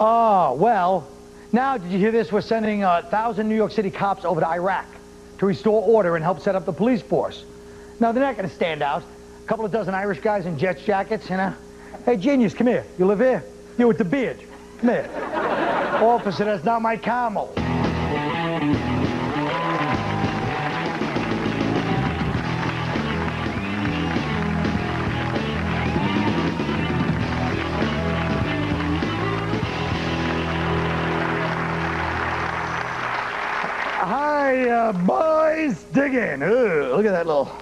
Oh, well, now did you hear this? We're sending 1,000 New York City cops over to Iraq to restore order and help set up the police force. Now, they're not going to stand out. A couple of dozen Irish guys in Jets jackets, you know. Hey, genius, come here. You live here? You with the beard. Come here. Officer, that's not my camel. Hi, boys, dig in. Ooh, look at that little.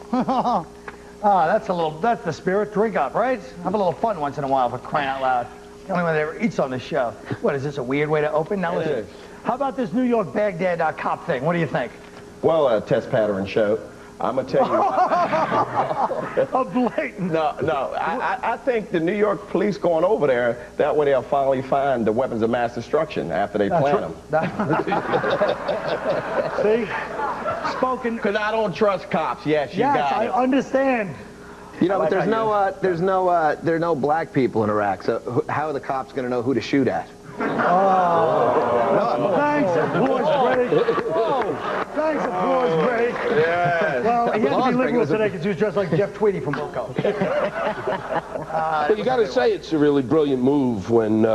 That's the spirit. Drink up, right? Have a little fun once in a while, for crying out loud. The only one that ever eats on this show. What, is this a weird way to open? Now listen. How about this New York Baghdad cop thing? What do you think? Well, a test pattern show. I'm gonna tell you. A blatant. No. I think the New York police going over there, that way they'll finally find the weapons of mass destruction after they plant them. See? Spoken. Because I don't trust cops. Yes, you got it. Yes, I understand. You know, but there are no black people in Iraq, so how are the cops going to know who to shoot at? Oh. Thanks, applause break. Thanks, applause break. Yes. Well, he had to be liberal today because he was dressed like Jeff Tweedy from Wilco. But you got to say it's a really brilliant move when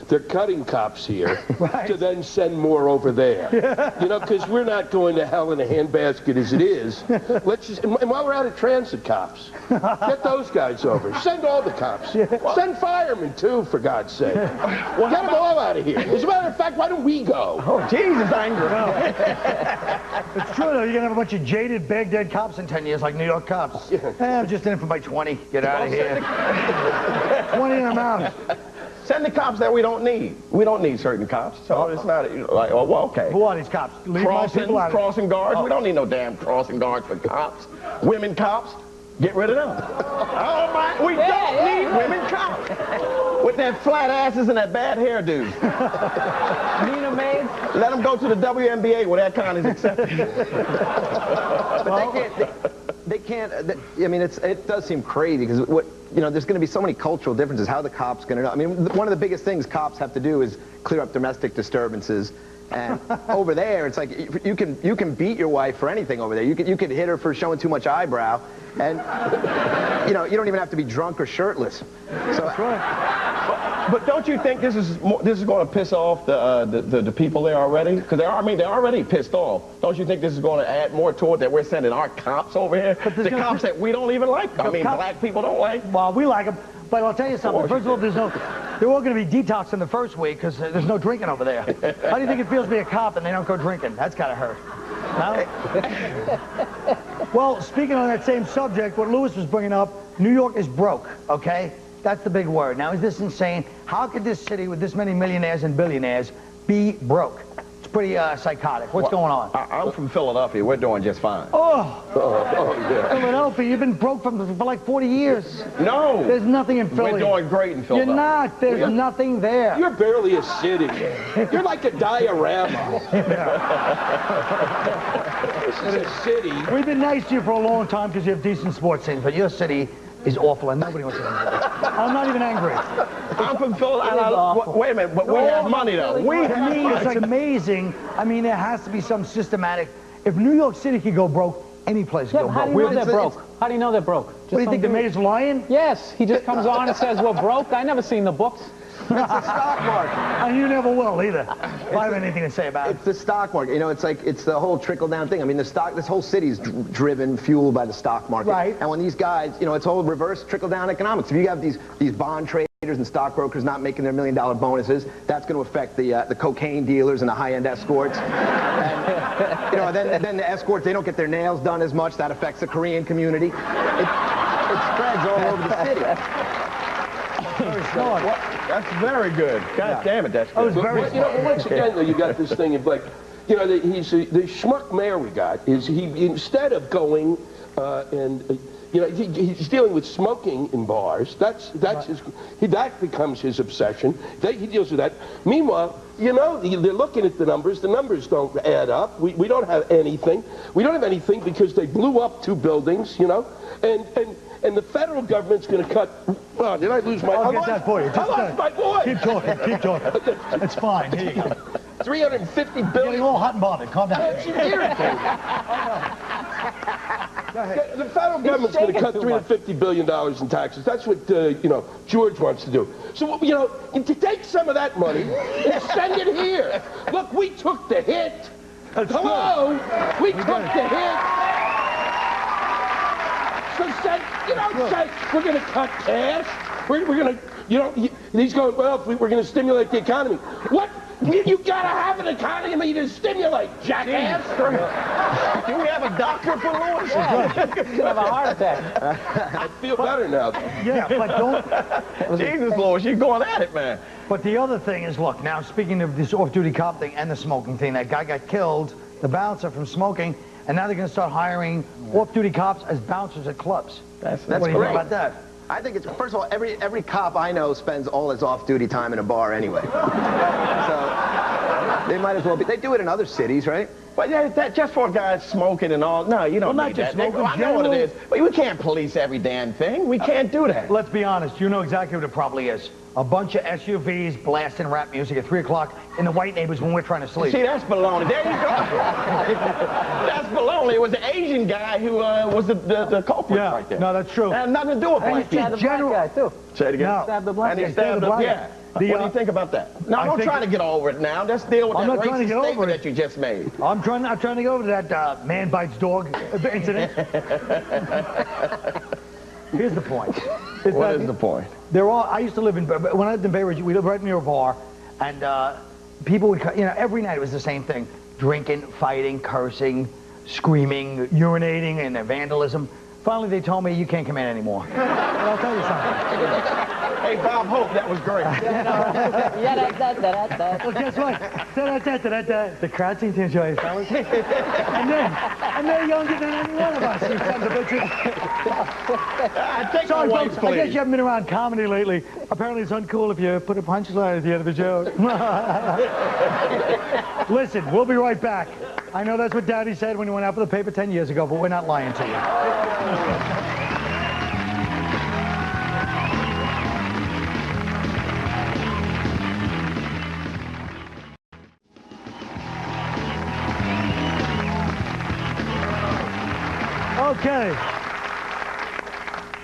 they're cutting cops here to then send more over there. You know, because we're not going to hell in a handbasket as it is. Let's just, and while we're out of transit cops, get those guys over. Send all the cops. Send firemen too, for God's sake. Well, get them all out of here. As a matter of fact, why don't we go? Oh, Jesus, anger. It's true, though. You're going to have a bunch of jaded, Baghdad cops in 10 years, like New York cops. I'm just in it for my 20. Get out of here. 20 and I'm out. Send the cops that we don't need. We don't need certain cops. So it's not like, oh, well, okay. Who are these cops? Crossing guards. We don't need no damn crossing guards for cops. Women cops, get rid of them. Oh my, we don't need women cops. With their flat asses and that bad hairdo. Nina maids? Let them go to the WNBA where that kind is accepted. But they can't. I mean, it does seem crazy because there's going to be so many cultural differences. How are the cops going to know? I mean, one of the biggest things cops have to do is clear up domestic disturbances. And over there, it's like you can beat your wife for anything over there. You could hit her for showing too much eyebrow, and you don't even have to be drunk or shirtless. So that's right. But don't you think this is going to piss off the people there already? Because they're already pissed off. Don't you think this is going to add more to it that we're sending our cops over here? The cops that we don't even like. I mean, black people don't like. Well, we like them. But I'll tell you something. First of all, they're all going to be detoxed in the first week because there's no drinking over there. How do you think it feels to be a cop and they don't go drinking? That's got to hurt. No? Well, speaking on that same subject, what Lewis was bringing up, New York is broke, okay? That's the big word. Now, is this insane? How could this city with this many millionaires and billionaires be broke? It's pretty psychotic. What's going on? I'm from Philadelphia. We're doing just fine. Oh, yeah. Philadelphia, you've been broke for like 40 years. No. There's nothing in Philly. We're doing great in Philadelphia. You're not. There's nothing there. You're barely a city. You're like a diorama. This is a city. We've been nice to you for a long time because you have decent sports teams, but your city is awful and nobody wants to live there. I'm not even angry. I'm from Philadelphia. Wait a minute, but we have money though. It's amazing. I mean, there has to be some systematic. If New York City could go broke, any place could go broke. How do you know they're broke? How do you know they're broke? What do you think, the mayor's lying? Yes, he just comes on and says, we're broke. I never seen the books. It's the stock market. And you never will either. If I have anything to say about it. It's the stock market. You know, it's the whole trickle-down thing. I mean, this whole city's fueled by the stock market. Right. And when these guys, it's all reverse trickle-down economics. If you have these bond traders and stockbrokers not making their $1 million bonuses, that's going to affect the cocaine dealers and the high-end escorts. And, then the escorts, they don't get their nails done as much. That affects the Korean community. It spreads all over the city. That's very good. God damn it, that's good. But once again, though, you got this thing of like, the schmuck mayor we got is instead of going he's dealing with smoking in bars. That becomes his obsession. He deals with that. Meanwhile, they're looking at the numbers. The numbers don't add up. We don't have anything. We don't have anything because they blew up 2 buildings, and and the federal government's going to cut. Oh, did I lose my? I'll get that for you. I lost my voice. Keep talking. Keep talking. It's fine. Here you go. 350 Getting billion. all hot and bothered. Calm down. It's irritating. The federal government's going to cut $350 billion in taxes. That's what, George wants to do. So, to take some of that money and send it here. Look, we took the hit. Hello? We took the hit. So say, we're going to cut cash. We're going to, he's going, well, we're going to stimulate the economy. What? You gotta have an economy to stimulate, jackass. Do we have a doctor for Lewis? Yeah, you have a heart attack. I feel better now. Yeah, but don't. Jesus, Lewis, you're going at it, man. But the other thing is, look, now speaking of this off-duty cop thing and the smoking thing, that guy got killed, the bouncer, from smoking, and now they're going to start hiring off-duty cops as bouncers at clubs. That's what do you think about that? I think it's, first of all, every cop I know spends all his off-duty time in a bar anyway. So they might as well be. They do it in other cities, right? But that just for guys smoking and all. No, you don't Well, need not just that. smoking, I know what it is. But we can't police every damn thing. We can't do that. Let's be honest. You know exactly what it probably is. A bunch of SUVs blasting rap music at 3 o'clock in the white neighbors when we're trying to sleep. See, that's baloney. There you go. That's baloney. It was the Asian guy who was the culprit right there. No, that's true. That had nothing to do with And black it's just people. general. Guy, too. Say it again. No. Stabbed the black And he guy. stabbed the him. black Yeah. guy. What do you think about that? No, don't think- try to get over it now. Let's deal with I'm that not trying to racist get over statement it. that you just made. I'm trying to go over to that man bites dog incident. Here's the point. What is the point? I used to live in, when I lived in Bay Ridge, we lived right near a bar, and people would, every night it was the same thing. Drinking, fighting, cursing, screaming, urinating, and vandalism. Finally, they told me, you can't come in anymore. And I'll tell you something. Hey, Bob Hope, that was great. Well, guess what? The crowd seemed to enjoy it, fellas. And they're younger than any one of us, you sons of bitches. Take Sorry, my wife, folks, I guess please. you haven't been around comedy lately. Apparently it's uncool if you put a punchline at the end of a joke. Listen, we'll be right back. I know that's what Daddy said when he went out for the paper 10 years ago, but we're not lying to you. Okay.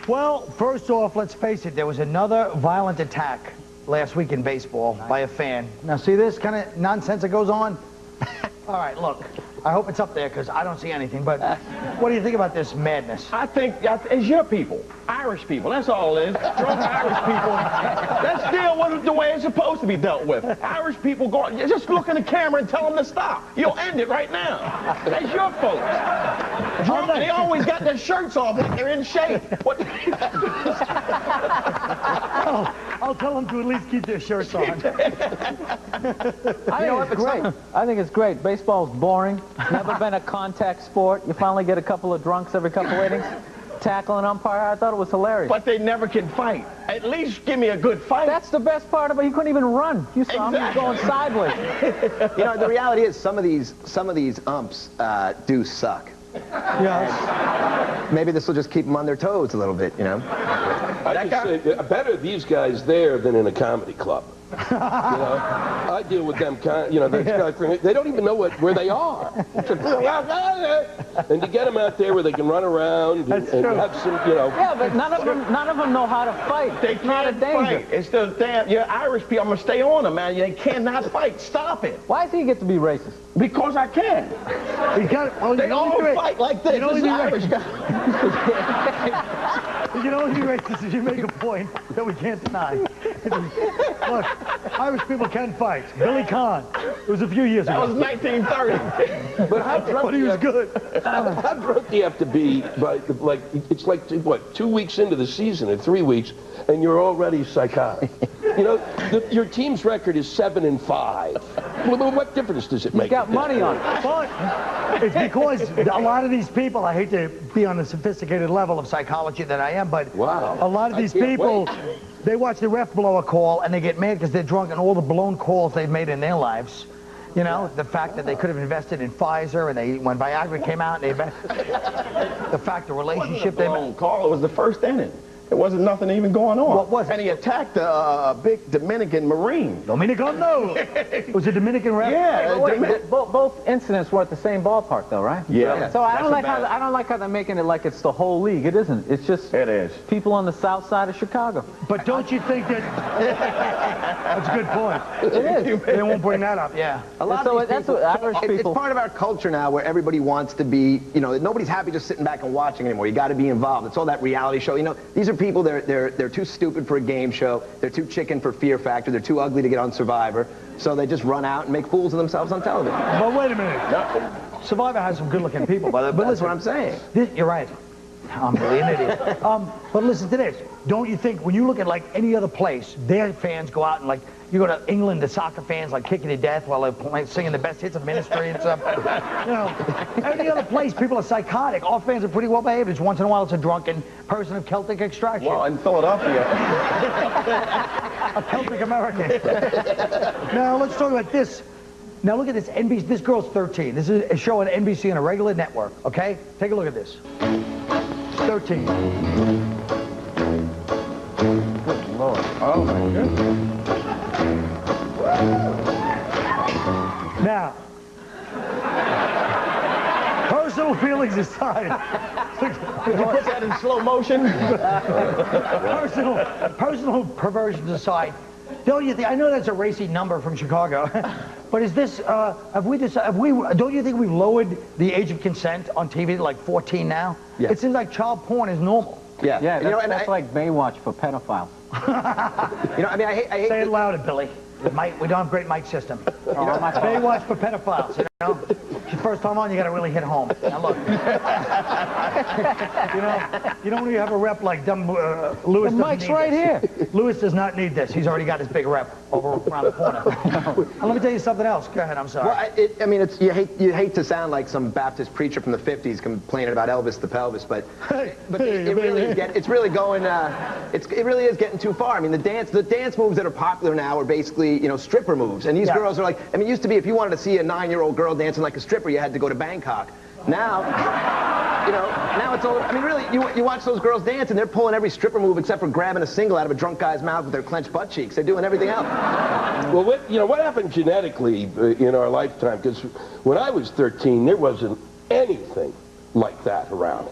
Well, first off, let's face it, there was another violent attack last week in baseball by a fan. Now, see this kind of nonsense that goes on? All right, look, I hope it's up there because I don't see anything, but what do you think about this madness? I think it's your people, Irish people. That's all it is. Drunk Irish people. Let's deal with it the way it's supposed to be dealt with. Irish people just look in the camera and tell them to stop. You'll end it right now. That's your folks. Drunk, they always got their shirts off like they're in shape. What? I'll tell them to at least keep their shirts on. I think it's great. I think it's great. Baseball's boring. Never been a contact sport. You finally get a couple of drunks every couple innings. Tackle an umpire. I thought it was hilarious. But they never can fight. At least give me a good fight. That's the best part of it. He couldn't even run. You saw him. He was going sideways. The reality is some of these umps do suck. Yes. Maybe this will just keep them on their toes a little bit, I just say, better these guys there than in a comedy club. I deal with them, these guys, they don't even know where they are. And to get them out there where they can run around and have some, Yeah, but none of them know how to fight. They It's not a can't danger. fight. It's the damn, you're Irish people. I'm going to stay on them, man. They cannot fight. Stop it. Why does he get to be racist? Because I can. They all fight like this. This is Irish guy. You can only be racist if you make a point that we can't deny. Look, Irish people can fight. Billy Kahn. It was a few years That ago. was 1930. But how drunk But he was good. How drunk do you have to be it's like, what, 2 weeks into the season or 3 weeks, and you're already psychotic? Your team's record is 7-5. Well, what difference does it make? He's got money on it. But it's because a lot of these people, I hate to be on a sophisticated level of psychology that I am, but Wow. a lot of these people, they watch the ref blow a call and they get mad because they're drunk and all the blown calls they've made in their lives. You know, the fact that they could have invested in Pfizer, and when Viagra came out, the fact the relationship they made. Carl, it was the first inning. There wasn't nothing even going on. What was it? And he attacked a big Dominican Marine. Dominicano. It was a Dominican ref. Yeah. Both incidents were at the same ballpark, though, right? Yeah. So I don't like how they're making it like it's the whole league. It isn't. It's just people on the south side of Chicago. But don't you think that that's a good point? It is. They won't bring that up. Yeah. A lot So of these that's people, what Irish people. It's part of our culture now where everybody wants to be, you know, nobody's happy just sitting back and watching anymore. You got to be involved. It's all that reality show. You know, these are people, they're too stupid for a game show. They're too chicken for Fear Factor. They're too ugly to get on Survivor. So they just run out and make fools of themselves on television. But wait a minute. Survivor has some good-looking people, by the way. But that's what I'm saying. You're right. I'm really an idiot. But listen to this. Don't you think when you look at like any other place, their fans go out and like, you go to England, the soccer fans like kicking to death while they're singing the best hits of Ministry and stuff. You know, any other place, people are psychotic. Our fans are pretty well behaved. Just once in a while, it's a drunken person of Celtic extraction. Well, in Philadelphia. A Celtic American. Now, let's talk about this. Now, look at this. NBC. This girl's 13. This is a show on NBC on a regular network, okay? Take a look at this. 13. Good Lord. Oh, my goodness. Now, personal feelings aside. Did you put that in slow motion? personal perversions aside, don't you think? I know that's a racy number from Chicago, but is this? Don't you think we've lowered the age of consent on TV to like 14 now? Yeah. It seems like child porn is normal. Yeah. Yeah, that's like Baywatch for pedophiles. You know, I mean, I hate Say it louder, Billy. We don't have a great mic system. Baywatch for pedophiles, you know? It's your first time on, you got to really hit home. Now look. you know when you have a rep like dumb Lewis. The mic's right here. Lewis does not need this. He's already got his big rep over around the corner. Now, let me tell you something else. Go ahead. I'm sorry. Well, I mean, you hate to sound like some Baptist preacher from the '50s complaining about Elvis the pelvis, but it really going. It really is getting too far. I mean, the dance moves that are popular now are basically, you know, stripper moves, and these girls are like. I mean, it used to be if you wanted to see a 9-year-old girl dancing like a stripper, you had to go to Bangkok. Now, you know, now it's all. I mean, really, you watch those girls dance, and they're pulling every stripper move except for grabbing a single out of a drunk guy's mouth with their clenched butt cheeks. They're doing everything else. Well, what happened genetically in our lifetime? Because when I was 13, there wasn't anything like that around.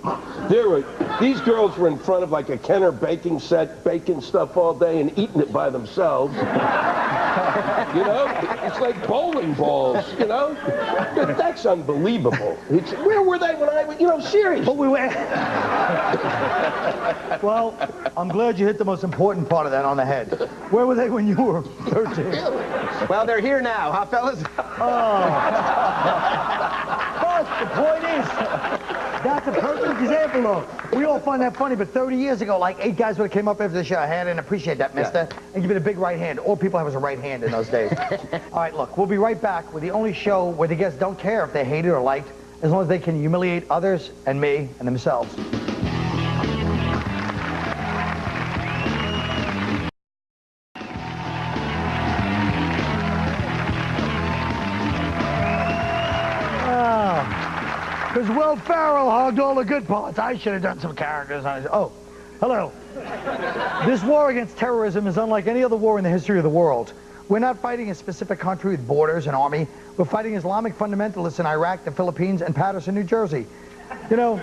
These girls were in front of like a Kenner baking set, baking stuff all day and eating it by themselves. You know, it's like bowling balls, you know? That's unbelievable. Where were they when I was, you know, seriously? But we were... Well, I'm glad you hit the most important part of that on the head. Where were they when you were 13? Well, they're here now, huh, fellas? But the point is, that's a perfect example of. We all find that funny, but 30 years ago, like 8 guys would have came up after the show. I didn't appreciate that, mister. Yeah. And give it a big right hand. All people have was a right hand in those days. All right, look, we'll be right back with the only show where the guests don't care if they hate it or liked, as long as they can humiliate others and me and themselves. Because Will Ferrell hogged all the good parts. I should have done some characters on it. Oh, hello. This war against terrorism is unlike any other war in the history of the world. We're not fighting a specific country with borders and army. We're fighting Islamic fundamentalists in Iraq, the Philippines, and Patterson, New Jersey. You know,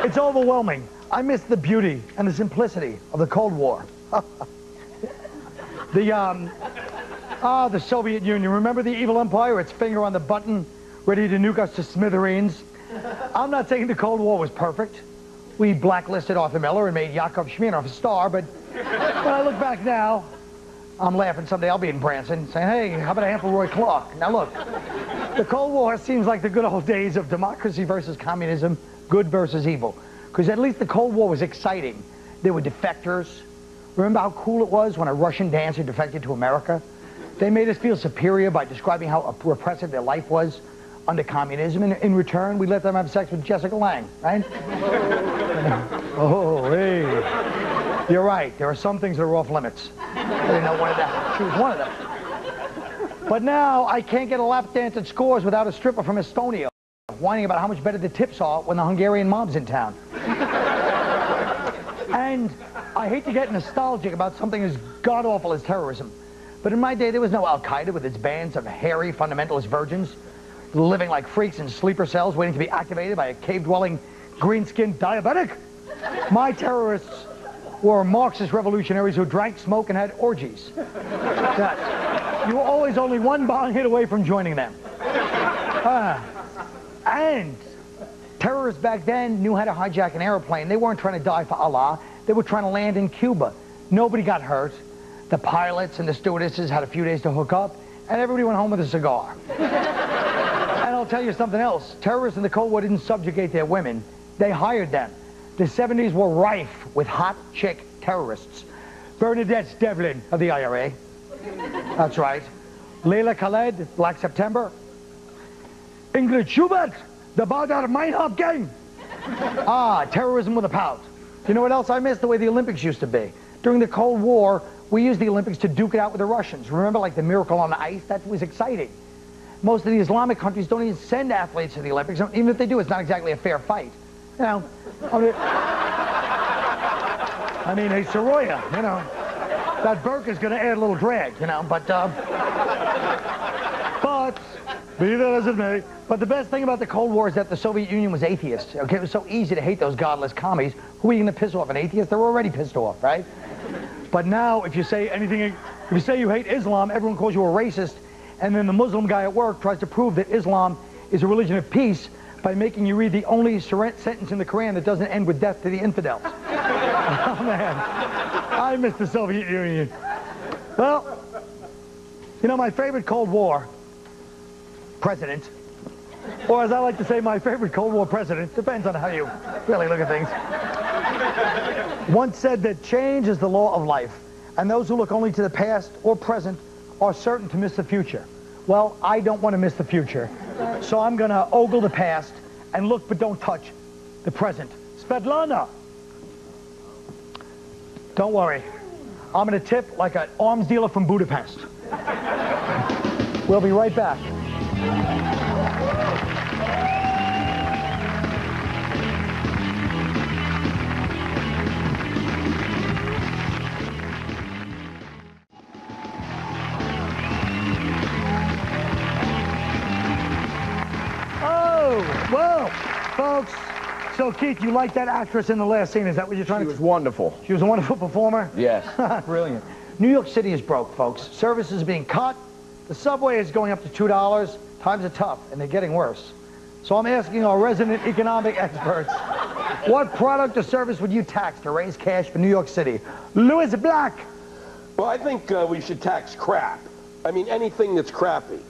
it's overwhelming. I miss the beauty and the simplicity of the Cold War. The Soviet Union. Remember the evil empire? Its finger on the button, ready to nuke us to smithereens. I'm not saying the Cold War was perfect. We blacklisted Arthur Miller and made Yakov Smirnov a star, but when I look back now, I'm laughing. Someday I'll be in Branson saying, hey, how about a handful of Roy Clark? Now look, the Cold War seems like the good old days of democracy versus communism, good versus evil. Because at least the Cold War was exciting. There were defectors. Remember how cool it was when a Russian dancer defected to America? They made us feel superior by describing how repressive their life was under communism, and in return, we let them have sex with Jessica Lange, right? Oh, hey. You're right. There are some things that are off limits. I didn't know one of them. She was one of them. But now I can't get a lap dance at Scores without a stripper from Estonia whining about how much better the tips are when the Hungarian mob's in town. And I hate to get nostalgic about something as god-awful as terrorism, but in my day there was no Al-Qaeda with its bands of hairy fundamentalist virgins living like freaks in sleeper cells waiting to be activated by a cave-dwelling, green-skinned diabetic. My terrorists were Marxist revolutionaries who drank, smoked, and had orgies. You were always only one bong hit away from joining them. And terrorists back then knew how to hijack an airplane. They weren't trying to die for Allah. They were trying to land in Cuba. Nobody got hurt. The pilots and the stewardesses had a few days to hook up, and everybody went home with a cigar. And I'll tell you something else. Terrorists in the Cold War didn't subjugate their women. They hired them. The 70s were rife with hot chick terrorists. Bernadette Devlin of the IRA. That's right. Layla Khaled, Black September. Ingrid Schubert, the Baghdad Meinhof gang. Terrorism with a pout. You know what else I miss? The way the Olympics used to be. During the Cold War, we used the Olympics to duke it out with the Russians. Remember, like the Miracle on the Ice? That was exciting. Most of the Islamic countries don't even send athletes to the Olympics. Even if they do, it's not exactly a fair fight. You know, I mean, hey, Soroya, you know, that burqa is going to add a little drag, you know, but be that as it may, but the best thing about the Cold War is that the Soviet Union was atheist. Okay, it was so easy to hate those godless commies. Who are you going to piss off? An atheist? They're already pissed off, right? But now, if you say anything, if you say you hate Islam, everyone calls you a racist, and then the Muslim guy at work tries to prove that Islam is a religion of peace by making you read the only sentence in the Quran that doesn't end with death to the infidels. Oh, man. I miss the Soviet Union. Well, you know, my favorite Cold War president, or as I like to say, my favorite Cold War president, depends on how you really look at things, once said that change is the law of life, and those who look only to the past or present are certain to miss the future. Well, I don't want to miss the future, so I'm going to ogle the past and look but don't touch the present. Svetlana! Don't worry. I'm going to tip like an arms dealer from Budapest. We'll be right back. Well, folks, so Keith, you like that actress in the last scene? Is that what you're trying to... She was wonderful. She was a wonderful performer? Yes. Brilliant. New York City is broke, folks. Service is being cut. The subway is going up to $2. Times are tough, and they're getting worse. So I'm asking our resident economic experts, what product or service would you tax to raise cash for New York City? Louis Black. Well, I think we should tax crap. I mean, anything that's crappy.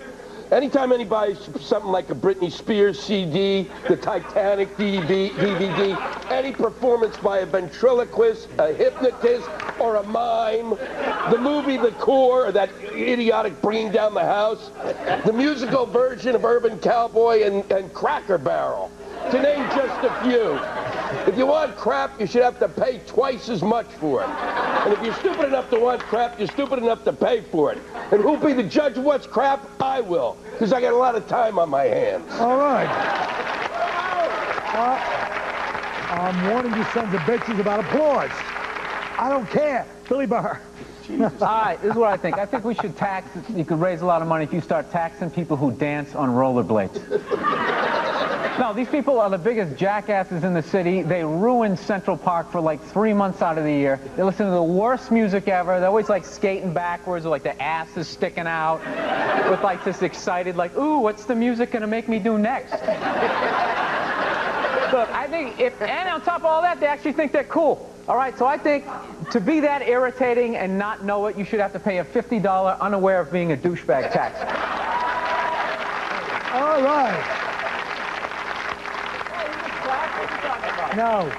Anytime anybody buys something like a Britney Spears CD, the Titanic DVD, any performance by a ventriloquist, a hypnotist, or a mime, the movie The Core, or that idiotic Bringing Down the House, the musical version of Urban Cowboy and Cracker Barrel, to name just a few. If you want crap, you should have to pay twice as much for it. And if you're stupid enough to want crap, you're stupid enough to pay for it. And who'll be the judge of what's crap? I will, because I got a lot of time on my hands. All right. I'm warning you sons of bitches about applause. I don't care. Billy Burr. All right, this is what I think. I think we should tax, you could raise a lot of money if you start taxing people who dance on rollerblades. No, these people are the biggest jackasses in the city. They ruin Central Park for like 3 months out of the year. They listen to the worst music ever. They're always like skating backwards with like the ass is sticking out with like this excited like, ooh, what's the music gonna make me do next? Look, I think and on top of all that, they actually think they're cool. All right, so I think to be that irritating and not know it, you should have to pay a $50 unaware of being a douchebag tax. All right. No,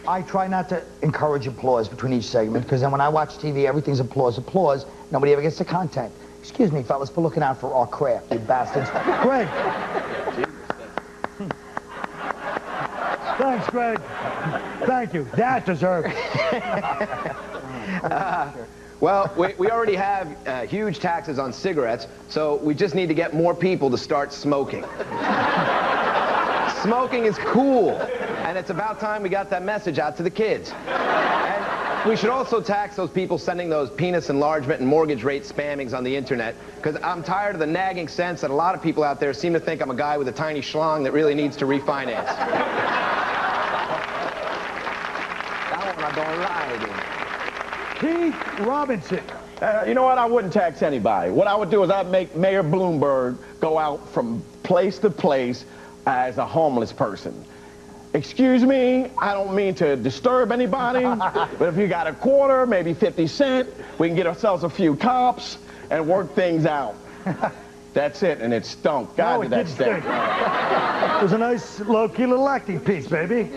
I try not to encourage applause between each segment, because then when I watch TV, everything's applause, applause. Nobody ever gets the content. Excuse me, fellas, for looking out for our craft, you bastards. Greg. Thanks, Greg. Thank you. That deserves. Well, we already have huge taxes on cigarettes, so we just need to get more people to start smoking. Smoking is cool, and it's about time we got that message out to the kids. And we should also tax those people sending those penis enlargement and mortgage rate spammings on the internet, because I'm tired of the nagging sense that a lot of people out there seem to think I'm a guy with a tiny schlong that really needs to refinance. That one I don't like. Keith Robinson. You know what? I wouldn't tax anybody. What I would do is I'd make Mayor Bloomberg go out from place to place as a homeless person. Excuse me, I don't mean to disturb anybody, but if you got a quarter, maybe 50 cents, we can get ourselves a few cops and work things out. That's it, and it stunk. God, did that stink. It was a nice, low-key little acting piece, baby.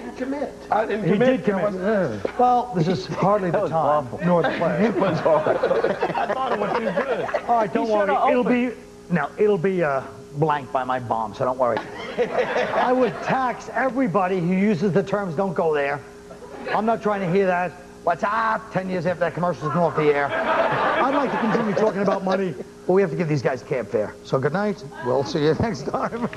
I didn't commit. He did commit. Well, this is hardly the time, nor the place. It was awful. I thought it would be good. All right, don't worry. It'll be blanked by my bomb, so don't worry. I would tax everybody who uses the terms "don't go there." I'm not trying to hear that. What's up? 10 years after that commercial's been off the air. I'd like to continue talking about money, but we have to give these guys cab fare. So good night. We'll see you next time.